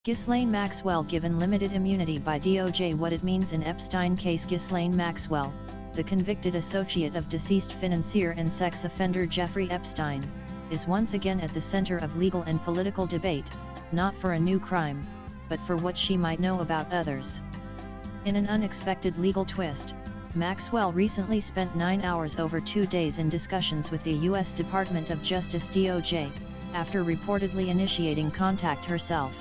Ghislaine Maxwell given limited immunity by DOJ. What it means in Epstein case. Ghislaine Maxwell, the convicted associate of deceased financier and sex offender Jeffrey Epstein, is once again at the center of legal and political debate, not for a new crime, but for what she might know about others. In an unexpected legal twist, Maxwell recently spent 9 hours over 2 days in discussions with the U.S. Department of Justice DOJ, after reportedly initiating contact herself.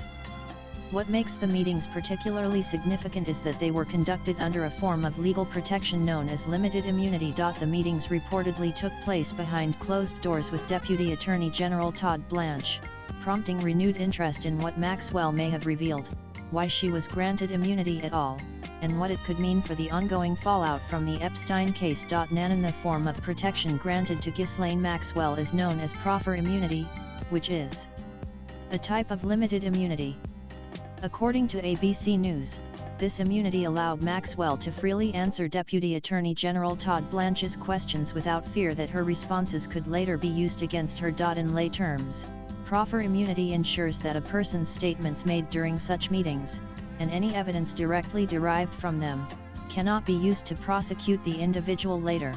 What makes the meetings particularly significant is that they were conducted under a form of legal protection known as limited immunity. The meetings reportedly took place behind closed doors with Deputy Attorney General Todd Blanche, prompting renewed interest in what Maxwell may have revealed, why she was granted immunity at all, and what it could mean for the ongoing fallout from the Epstein case. Nan, the form of protection granted to Ghislaine Maxwell is known as proffer immunity, which is a type of limited immunity. According to ABC News, this immunity allowed Maxwell to freely answer Deputy Attorney General Todd Blanche's questions without fear that her responses could later be used against her. In lay terms, proffer immunity ensures that a person's statements made during such meetings, and any evidence directly derived from them, cannot be used to prosecute the individual later.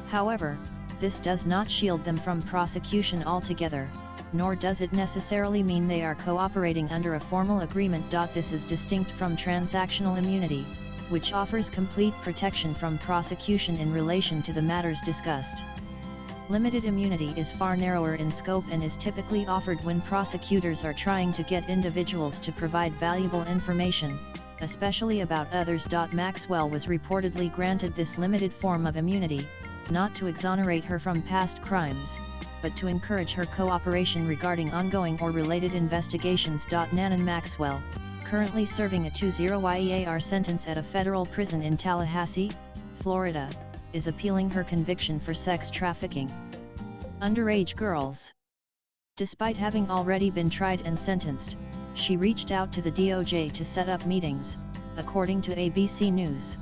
However, this does not shield them from prosecution altogether, nor does it necessarily mean they are cooperating under a formal agreement. This is distinct from transactional immunity, which offers complete protection from prosecution in relation to the matters discussed. Limited immunity is far narrower in scope and is typically offered when prosecutors are trying to get individuals to provide valuable information, especially about others. Maxwell was reportedly granted this limited form of immunity, not to exonerate her from past crimes, but to encourage her cooperation regarding ongoing or related investigations. Nan Maxwell, currently serving a 20-year sentence at a federal prison in Tallahassee, Florida, is appealing her conviction for sex trafficking underage girls. Despite having already been tried and sentenced, she reached out to the DOJ to set up meetings, according to ABC News.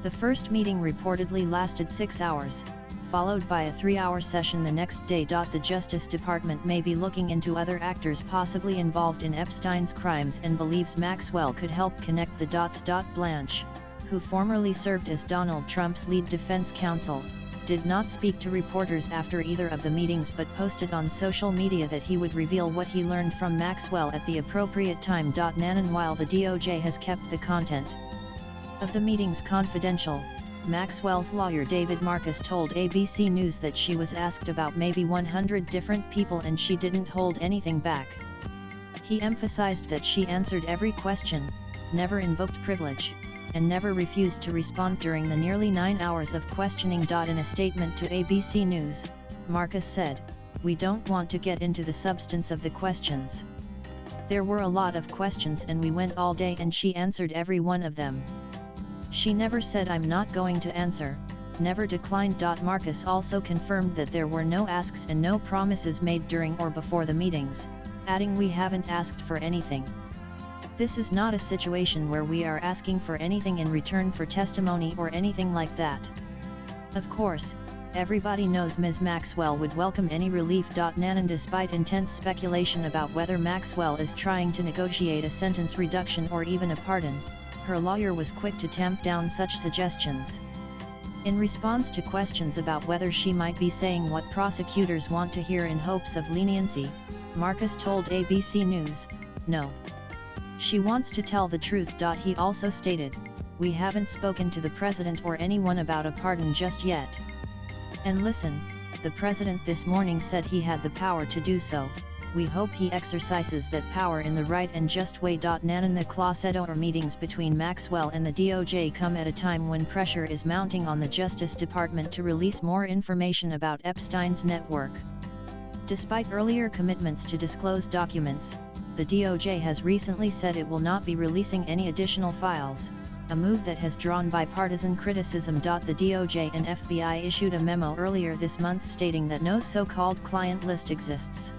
The first meeting reportedly lasted 6 hours, followed by a 3-hour session the next day. The Justice Department may be looking into other actors possibly involved in Epstein's crimes and believes Maxwell could help connect the dots. Blanche, who formerly served as Donald Trump's lead defense counsel, did not speak to reporters after either of the meetings but posted on social media that he would reveal what he learned from Maxwell at the appropriate time. Nan, while the DOJ has kept the content of the meetings confidential, Maxwell's lawyer David Marcus told ABC News that she was asked about maybe 100 different people and she didn't hold anything back. He emphasized that she answered every question, never invoked privilege, and never refused to respond during the nearly 9 hours of questioning. In a statement to ABC News, Marcus said, "We don't want to get into the substance of the questions. There were a lot of questions and we went all day and she answered every one of them. She never said I'm not going to answer, never declined." Marcus also confirmed that there were no asks and no promises made during or before the meetings, adding, "We haven't asked for anything. This is not a situation where we are asking for anything in return for testimony or anything like that." Of course, everybody knows Ms. Maxwell would welcome any relief. Nan, despite intense speculation about whether Maxwell is trying to negotiate a sentence reduction or even a pardon, her lawyer was quick to tamp down such suggestions. In response to questions about whether she might be saying what prosecutors want to hear in hopes of leniency, Marcus told ABC News, "No. She wants to tell the truth." He also stated, "We haven't spoken to the president or anyone about a pardon just yet. And listen, the president this morning said he had the power to do so. We hope he exercises that power in the right and just way." Nan, the closeted meetings between Maxwell and the DOJ come at a time when pressure is mounting on the Justice Department to release more information about Epstein's network. Despite earlier commitments to disclose documents, the DOJ has recently said it will not be releasing any additional files, a move that has drawn bipartisan criticism. The DOJ and FBI issued a memo earlier this month stating that no so-called client list exists.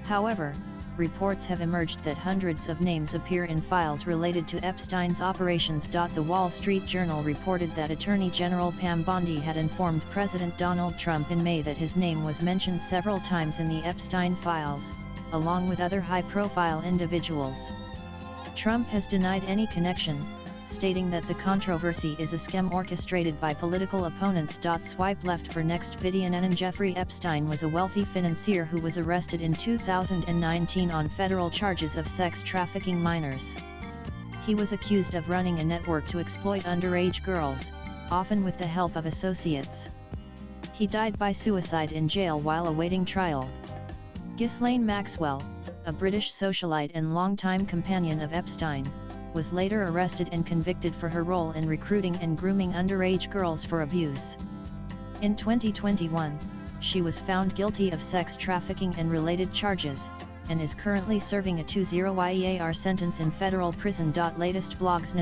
However, reports have emerged that hundreds of names appear in files related to Epstein's operations. The Wall Street Journal reported that Attorney General Pam Bondi had informed President Donald Trump in May that his name was mentioned several times in the Epstein files, along with other high-profile individuals. Trump has denied any connection, stating that the controversy is a scam orchestrated by political opponents. Swipe left for next video. And Jeffrey Epstein was a wealthy financier who was arrested in 2019 on federal charges of sex trafficking minors. He was accused of running a network to exploit underage girls, often with the help of associates. He died by suicide in jail while awaiting trial. Ghislaine Maxwell, a British socialite and longtime companion of Epstein, was later arrested and convicted for her role in recruiting and grooming underage girls for abuse. In 2021, she was found guilty of sex trafficking and related charges, and is currently serving a 20-year sentence in federal prison. Latest blogs.